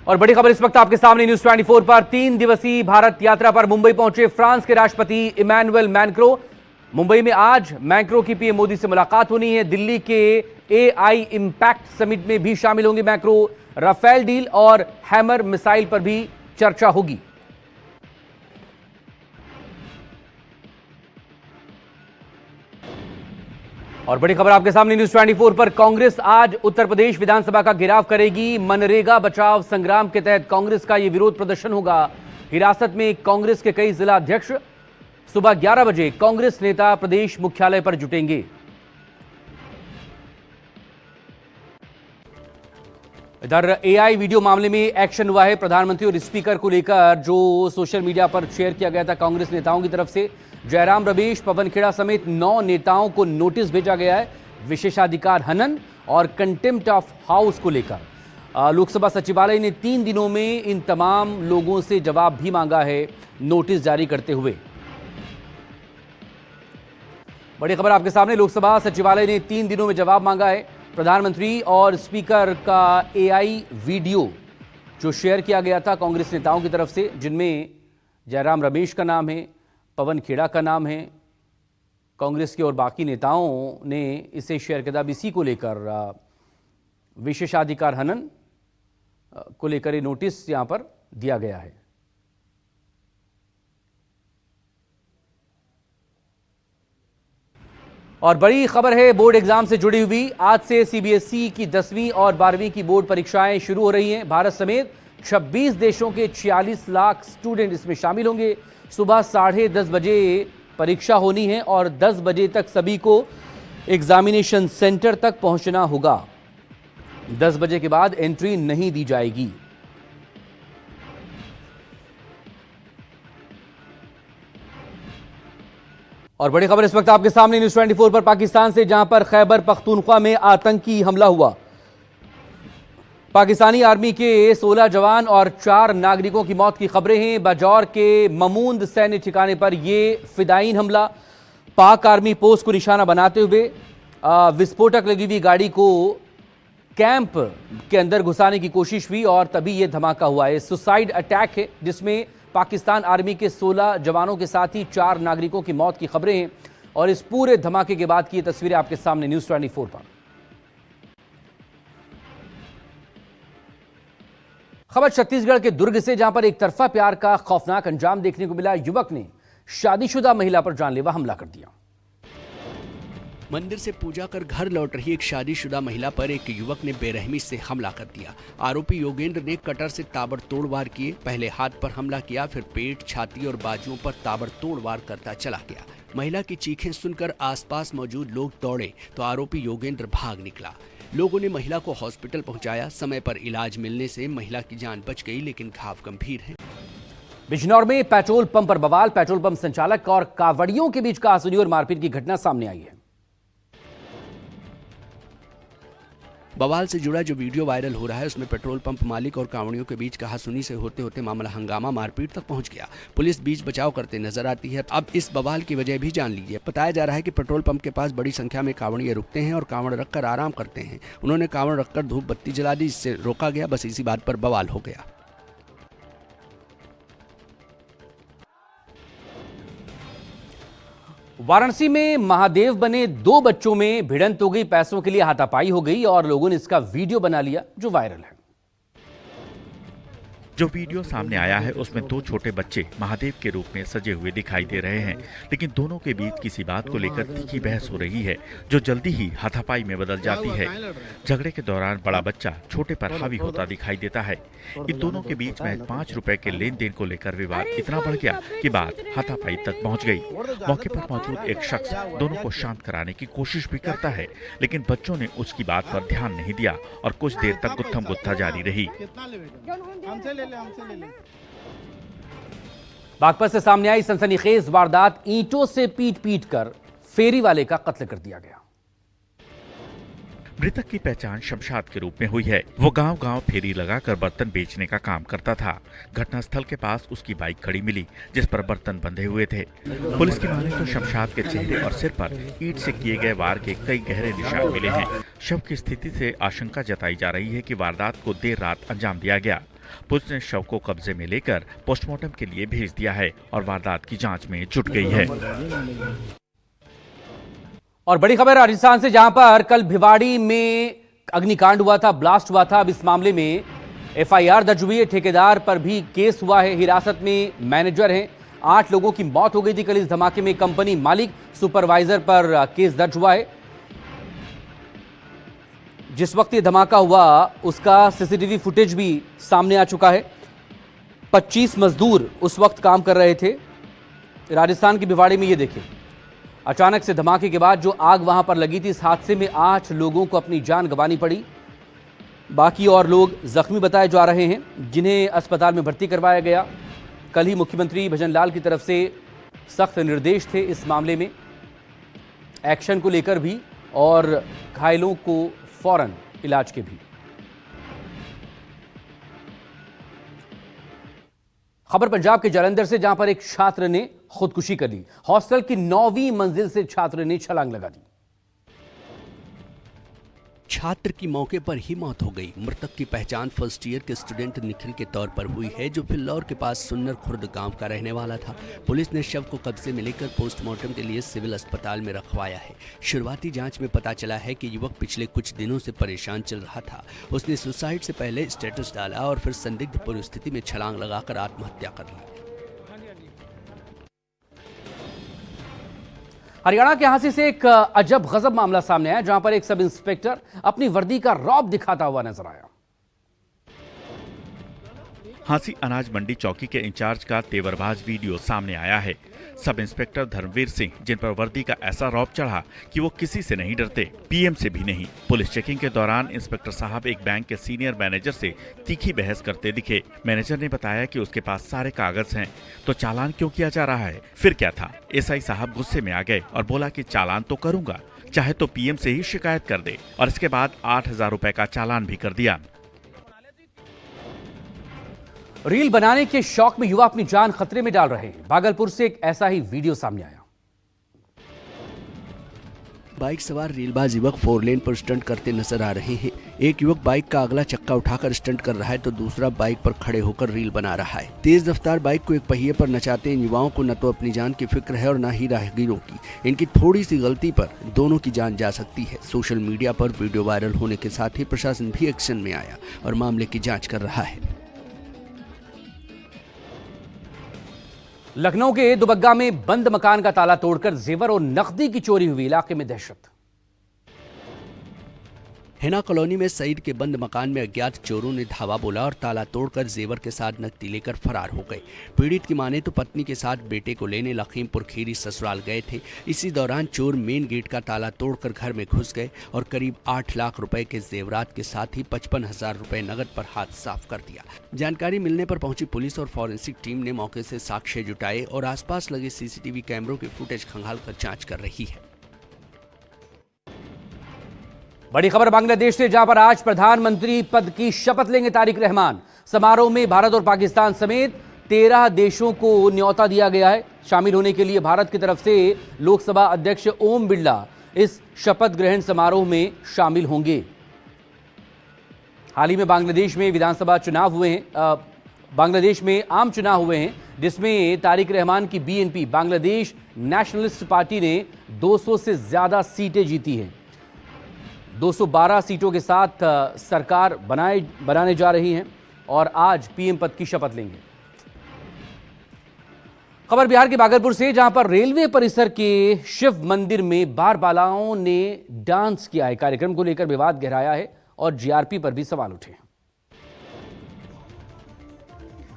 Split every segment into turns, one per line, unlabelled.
और बड़ी खबर इस वक्त आपके सामने न्यूज 24 पर 3 दिवसीय भारत यात्रा पर मुंबई पहुंचे फ्रांस के राष्ट्रपति इमैनुअल मैक्रों। मुंबई में आज मैक्रों की पीएम मोदी से मुलाकात होनी है। दिल्ली के एआई इंपैक्ट समिट में भी शामिल होंगे मैक्रों। राफेल डील और हैमर मिसाइल पर भी चर्चा होगी। और बड़ी खबर आपके सामने न्यूज 24 पर कांग्रेस आज उत्तर प्रदेश विधानसभा का घेराव करेगी। मनरेगा बचाव संग्राम के तहत कांग्रेस का यह विरोध प्रदर्शन होगा। हिरासत में कांग्रेस के कई जिला अध्यक्ष। सुबह 11 बजे कांग्रेस नेता प्रदेश मुख्यालय पर जुटेंगे। इधर एआई वीडियो मामले में एक्शन हुआ है। प्रधानमंत्री और स्पीकर को लेकर जो सोशल मीडिया पर शेयर किया गया था कांग्रेस नेताओं की तरफ से, जयराम रमेश, पवन खेड़ा समेत 9 नेताओं को नोटिस भेजा गया है विशेषाधिकार हनन और कंटेम्प्ट ऑफ हाउस को लेकर। लोकसभा सचिवालय ने 3 दिनों में इन तमाम लोगों से जवाब भी मांगा है नोटिस जारी करते हुए। बड़ी खबर आपके सामने, लोकसभा सचिवालय ने 3 दिनों में जवाब मांगा है। प्रधानमंत्री और स्पीकर का एआई वीडियो जो शेयर किया गया था कांग्रेस नेताओं की तरफ से, जिनमें जयराम रमेश का नाम है, पवन खेड़ा का नाम है, कांग्रेस के और बाकी नेताओं ने इसे शेयर किया। इसी को लेकर विशेषाधिकार हनन को लेकर नोटिस यहां पर दिया गया है। और बड़ी खबर है बोर्ड एग्जाम से जुड़ी हुई। आज से सीबीएसई की 10वीं और 12वीं की बोर्ड परीक्षाएं शुरू हो रही हैं। भारत समेत 26 देशों के 46 लाख स्टूडेंट इसमें शामिल होंगे। सुबह 10:30 बजे परीक्षा होनी है और 10 बजे तक सभी को एग्जामिनेशन सेंटर तक पहुंचना होगा। 10 बजे के बाद एंट्री नहीं दी जाएगी। और बड़ी खबर इस वक्त आपके सामने न्यूज 24 पर पाकिस्तान से, जहां पर खैबर पख्तूनख्वा में आतंकी हमला हुआ। पाकिस्तानी आर्मी के 16 जवान और 4 नागरिकों की मौत की खबरें हैं। बाजौर के ममूंद सैन्य ठिकाने पर यह फिदायीन हमला। पाक आर्मी पोस्ट को निशाना बनाते हुए विस्फोटक लगी हुई गाड़ी को कैंप के अंदर घुसाने की कोशिश हुई और तभी यह धमाका हुआ है। सुसाइड अटैक है जिसमें पाकिस्तान आर्मी के 16 जवानों के साथ ही 4 नागरिकों की मौत की खबरें हैं। और इस पूरे धमाके के बाद की ये तस्वीरें आपके सामने न्यूज 24 पर। खबर छत्तीसगढ़ के दुर्ग से, जहां पर एक तरफा प्यार का खौफनाक अंजाम देखने को मिला। युवक ने शादीशुदा महिला पर जानलेवा हमला कर दिया।
मंदिर से पूजा कर घर लौट रही एक शादीशुदा महिला पर एक युवक ने बेरहमी से हमला कर दिया। आरोपी योगेंद्र ने कटर से ताबड़तोड़ वार किए। पहले हाथ पर हमला किया, फिर पेट, छाती और बाजुओं पर ताबड़तोड़ वार करता चला गया। महिला की चीखें सुनकर आसपास मौजूद लोग दौड़े तो आरोपी योगेंद्र भाग निकला। लोगों ने महिला को हॉस्पिटल पहुंचाया। समय पर इलाज मिलने से महिला की जान बच गई, लेकिन घाव गंभीर है।
बिजनौर में पेट्रोल पंप पर बवाल। पेट्रोल पंप संचालक और कावड़ियों के बीच कहासुनी और मारपीट की घटना सामने आई है।
बवाल से जुड़ा जो वीडियो वायरल हो रहा है उसमें पेट्रोल पंप मालिक और कांवड़ियों के बीच कहासुनी से होते होते मामला हंगामा मारपीट तक पहुंच गया। पुलिस बीच बचाव करते नजर आती है। अब इस बवाल की वजह भी जान लीजिए। बताया जा रहा है कि पेट्रोल पंप के पास बड़ी संख्या में कांवड़िए रुकते हैं और कांवड़ रखकर आराम करते हैं। उन्होंने कांवड़ रखकर धूप बत्ती जला दी, जिससे रोका गया। बस इसी बात पर बवाल हो गया।
वाराणसी में महादेव बने 2 बच्चों में भिड़ंत हो गई। पैसों के लिए हाथापाई हो गई और लोगों ने इसका वीडियो बना लिया जो वायरल है।
जो वीडियो सामने आया है उसमें 2 छोटे बच्चे महादेव के रूप में सजे हुए दिखाई दे रहे हैं, लेकिन दोनों के बीच किसी बात को लेकर तीखी बहस हो रही है जो जल्दी ही हाथापाई में बदल जाती है। झगड़े के दौरान बड़ा बच्चा छोटे पर हावी होता दिखाई देता है। इन दोनों के बीच में 5 रुपए के लेन देन को लेकर विवाद इतना बढ़ गया कि बात हाथापाई तक पहुंच गई। मौके पर मौजूद एक शख्स दोनों को शांत कराने की कोशिश भी करता है, लेकिन बच्चों ने उसकी बात पर ध्यान नहीं दिया और कुछ देर तक गुत्थम गुत्था जारी रही।
बागपत से सामने आई सनसनीखेज वारदात। ईंटों से पीट कर फेरी वाले का कत्ल कर दिया गया।
मृतक की पहचान शमशाद के रूप में हुई है। वो गांव-गांव फेरी लगाकर बर्तन बेचने का काम करता था। घटनास्थल के पास उसकी बाइक खड़ी मिली जिस पर बर्तन बंधे हुए थे। पुलिस की माने तो शमशाद के चेहरे और सिर पर ईंट से किए गए वार के कई गहरे निशान मिले हैं। शव की स्थिति से आशंका जताई जा रही है कि वारदात को देर रात अंजाम दिया गया। पुलिस ने शव को कब्जे में लेकर पोस्टमार्टम के लिए भेज दिया है और वारदात की जांच में जुट गई है।
और बड़ी खबर राजस्थान से, जहां पर कल भिवाड़ी में अग्निकांड हुआ था, ब्लास्ट हुआ था। अब इस मामले में एफआईआर दर्ज हुई है। ठेकेदार पर भी केस हुआ है। हिरासत में मैनेजर हैं। 8 लोगों की मौत हो गई थी कल इस धमाके में। कंपनी मालिक, सुपरवाइजर पर केस दर्ज हुआ है। जिस वक्त ये धमाका हुआ उसका सीसीटीवी फुटेज भी सामने आ चुका है। 25 मजदूर उस वक्त काम कर रहे थे राजस्थान की भिवाड़ी में। ये देखिए, अचानक से धमाके के बाद जो आग वहां पर लगी थी, इस हादसे में 8 लोगों को अपनी जान गंवानी पड़ी। बाकी और लोग जख्मी बताए जा रहे हैं, जिन्हें अस्पताल में भर्ती करवाया गया। कल ही मुख्यमंत्री भजनलाल की तरफ से सख्त निर्देश थे इस मामले में, एक्शन को लेकर भी और घायलों को फौरन इलाज के भी। खबर पंजाब के जालंधर से, जहां पर एक छात्र ने खुदकुशी कर ली। हॉस्टल की 9वीं मंजिल से छात्र ने छलांग लगा दी।
छात्र की मौके पर ही मौत हो गई। मृतक की पहचान फर्स्ट ईयर के स्टूडेंट निखिल के तौर पर हुई है, जो फिल्लौर के पास सुन्नर खुर्द गांव का रहने वाला था। पुलिस ने शव को कब्जे में लेकर पोस्टमार्टम के लिए सिविल अस्पताल में रखवाया है। शुरुआती जांच में पता चला है कि युवक पिछले कुछ दिनों से परेशान चल रहा था। उसने सुसाइड से पहले स्टेटस डाला और फिर संदिग्ध परिस्थिति में छलांग लगाकर आत्महत्या कर ली।
हरियाणा के हांसी से एक अजब गजब मामला सामने आया, जहां पर एक सब इंस्पेक्टर अपनी वर्दी का रौब दिखाता हुआ नजर आया।
हांसी अनाज मंडी चौकी के इंचार्ज का तेवरबाज वीडियो सामने आया है। सब इंस्पेक्टर धर्मवीर सिंह, जिन पर वर्दी का ऐसा रौब चढ़ा कि वो किसी से नहीं डरते, पीएम से भी नहीं। पुलिस चेकिंग के दौरान इंस्पेक्टर साहब एक बैंक के सीनियर मैनेजर से तीखी बहस करते दिखे। मैनेजर ने बताया कि उसके पास सारे कागज हैं, तो चालान क्यों किया जा रहा है? फिर क्या था? एसआई साहब गुस्से में आ गए और बोला कि चालान तो करूंगा, चाहे तो पीएम से ही शिकायत कर दे। और इसके बाद 8,000 रुपए का चालान भी कर दिया।
रील बनाने के शौक में युवा अपनी जान खतरे में डाल रहे हैं। भागलपुर से एक ऐसा ही वीडियो सामने आया।
बाइक सवार रीलबाज युवक 4 लेन पर स्टंट करते नजर आ रहे हैं। एक युवक बाइक का अगला चक्का उठाकर स्टंट कर रहा है, तो दूसरा बाइक पर खड़े होकर रील बना रहा है। तेज रफ्तार बाइक को एक पहिए पर नचाते इन युवाओं को न तो अपनी जान की फिक्र है और न ही राहगीरों की। इनकी थोड़ी सी गलती पर दोनों की जान जा सकती है। सोशल मीडिया पर वीडियो वायरल होने के साथ ही प्रशासन भी एक्शन में आया और मामले की जाँच कर रहा है।
लखनऊ के दुबग्गा में बंद मकान का ताला तोड़कर जेवर और नकदी की चोरी हुई। इलाके में दहशत।
हिना कॉलोनी में सईद के बंद मकान में अज्ञात चोरों ने धावा बोला और ताला तोड़कर जेवर के साथ नकदी लेकर फरार हो गए। पीड़ित की माने तो पत्नी के साथ बेटे को लेने लखीमपुर खीरी ससुराल गए थे। इसी दौरान चोर मेन गेट का ताला तोड़कर घर में घुस गए और करीब 8 लाख रुपए के जेवरात के साथ ही 55,000 रुपए नकद पर हाथ साफ कर दिया। जानकारी मिलने पर पहुंची पुलिस और फॉरेंसिक टीम ने मौके से साक्ष्य जुटाए और आसपास लगे सीसीटीवी कैमरों की फुटेज खंगालकर जांच कर रही है।
बड़ी खबर बांग्लादेश से, जहां पर आज प्रधानमंत्री पद की शपथ लेंगे तारिक रहमान। समारोह में भारत और पाकिस्तान समेत 13 देशों को न्योता दिया गया है। शामिल होने के लिए भारत की तरफ से लोकसभा अध्यक्ष ओम बिरला इस शपथ ग्रहण समारोह में शामिल होंगे। हाल ही में बांग्लादेश में विधानसभा चुनाव हुए हैं, बांग्लादेश में आम चुनाव हुए हैं, जिसमें तारिक रहमान की बीएनपी बांग्लादेश नेशनलिस्ट पार्टी ने 200 से ज्यादा सीटें जीती हैं। 212 सीटों के साथ सरकार बनाने जा रही हैं और आज पीएम पद की शपथ लेंगे। खबर बिहार के भागलपुर से, जहां पर रेलवे परिसर के शिव मंदिर में बारबालाओं ने डांस किया है। कार्यक्रम को लेकर विवाद गहराया है और जीआरपी पर भी सवाल उठे।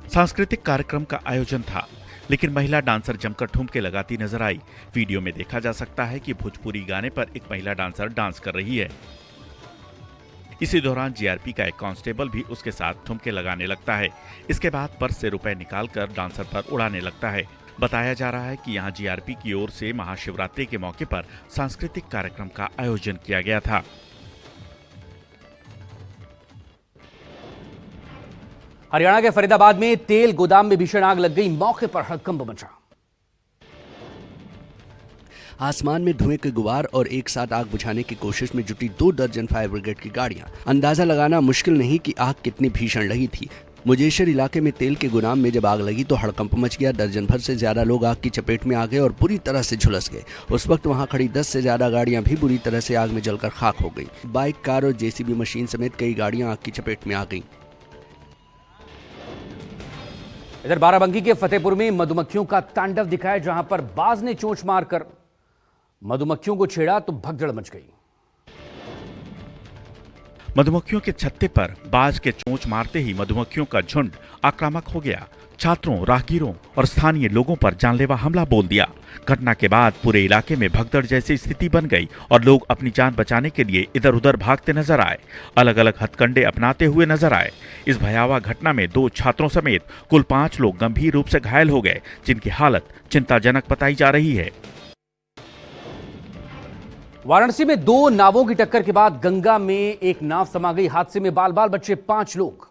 सांस्कृतिक कार्यक्रम का आयोजन था, लेकिन महिला डांसर जमकर ठुमके लगाती नजर आई। वीडियो में देखा जा सकता है कि भोजपुरी गाने पर एक महिला डांसर डांस कर रही है। इसी दौरान जीआरपी का एक कांस्टेबल भी उसके साथ ठुमके लगाने लगता है। इसके बाद पर्स से रुपए निकालकर डांसर पर उड़ाने लगता है। बताया जा रहा है कि यहां जीआरपी की ओर से महाशिवरात्रि के मौके पर सांस्कृतिक कार्यक्रम का आयोजन किया गया था।
हरियाणा के फरीदाबाद में तेल गोदाम में भीषण आग लग गई। मौके पर हड़कंप मचा।
आसमान में धुएं के गुबार और एक साथ आग बुझाने की कोशिश में जुटी 2 दर्जन फायर ब्रिगेड की गाड़ियां। अंदाजा लगाना मुश्किल नहीं कि आग कितनी भीषण लगी थी। मुजेशर इलाके में तेल के गोदाम में जब आग लगी तो हड़कंप मच गया। दर्जन भर से ज्यादा लोग आग की चपेट में आ गए और बुरी तरह से झुलस गए। उस वक्त वहां खड़ी 10 से ज्यादा गाड़ियां भी बुरी तरह से आग में जलकर खाक हो गई। बाइक, कार और जेसीबी मशीन समेत कई गाड़ियां आग की चपेट में आ गईं।
इधर बाराबंकी के फतेहपुर में मधुमक्खियों का तांडव दिखाया, जहां पर बाज ने चोंच मारकर मधुमक्खियों को छेड़ा तो भगदड़ मच गई।
मधुमक्खियों के छत्ते पर बाज के चोंच मारते ही मधुमक्खियों का झुंड आक्रामक हो गया। छात्रों, राहगीरों और स्थानीय लोगों पर जानलेवा हमला बोल दिया। घटना के बाद पूरे इलाके में भगदड़ जैसी स्थिति बन गई और लोग अपनी जान बचाने के लिए इधर उधर भागते नजर आए, अलग अलग हथकंडे अपनाते हुए नजर आए। इस भयावह घटना में 2 छात्रों समेत कुल 5 लोग गंभीर रूप से घायल हो गए, जिनकी हालत चिंताजनक बताई जा रही है।
वाराणसी में 2 नावों की टक्कर के बाद गंगा में एक नाव समा गई। हादसे में बाल बाल बचे 5 लोग।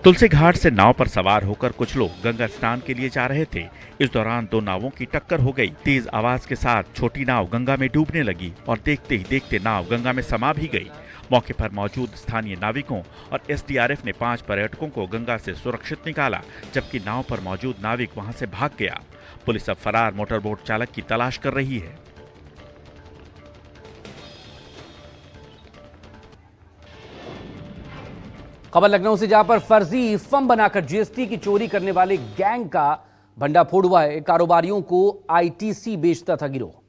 तुलसी घाट से नाव पर सवार होकर कुछ लोग गंगा स्नान के लिए जा रहे थे। इस दौरान 2 नावों की टक्कर हो गई। तेज आवाज के साथ छोटी नाव गंगा में डूबने लगी और देखते ही देखते नाव गंगा में समा भी गई। मौके पर मौजूद स्थानीय नाविकों और एसडीआरएफ ने 5 पर्यटकों को गंगा से सुरक्षित निकाला, जबकि नाव पर मौजूद नाविक वहां से भाग गया। पुलिस अब फरार मोटरबोट चालक की तलाश कर रही है।
खबर लखनऊ से, जहां पर फर्जी फर्म बनाकर जीएसटी की चोरी करने वाले गैंग का भंडाफोड़ हुआ है। कारोबारियों को आईटीसी बेचता था गिरोह।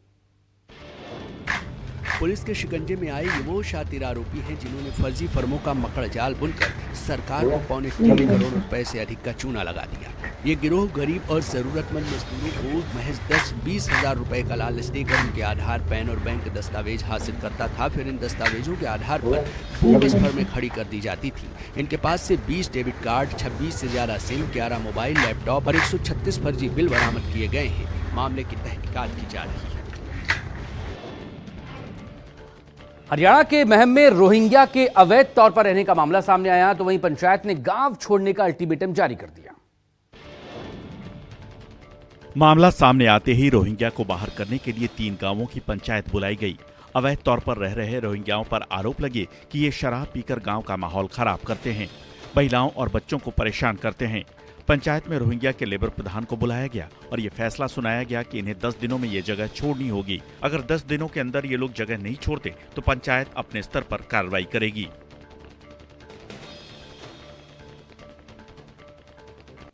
पुलिस के शिकंजे में आए ये वो शातिर आरोपी हैं जिन्होंने फर्जी फर्मों का मकड़ जाल बुनकर सरकार को 3.25 करोड़ रुपए से अधिक का चूना लगा दिया। ये गिरोह गरीब और जरूरतमंद मजदूरों को महज 10-20 हजार रुपए का लालच देकर उनके आधार, पैन और बैंक दस्तावेज हासिल करता था। फिर इन दस्तावेजों के आधार पर बोगस फर्में खड़ी कर दी जाती थी। इनके पास से 20 डेबिट कार्ड, 26 से ज्यादा सिम, 11 मोबाइल, लैपटॉप और 136 फर्जी बिल बरामद किए गए हैं। मामले की तहकीकात की जा रही है।
हरियाणा के महम में रोहिंग्या के अवैध तौर पर रहने का मामला सामने आया, तो वहीं पंचायत ने गांव छोड़ने का अल्टीमेटम जारी कर दिया।
मामला सामने आते ही रोहिंग्या को बाहर करने के लिए 3 गांवों की पंचायत बुलाई गई। अवैध तौर पर रह रहे रोहिंग्याओं पर आरोप लगे कि ये शराब पीकर गांव का माहौल खराब करते हैं, महिलाओं और बच्चों को परेशान करते हैं। पंचायत में रोहिंग्या के लेबर प्रधान को बुलाया गया और ये फैसला सुनाया गया कि इन्हें 10 दिनों में ये जगह छोड़नी होगी। अगर 10 दिनों के अंदर ये लोग जगह नहीं छोड़ते तो पंचायत अपने स्तर पर कार्रवाई करेगी।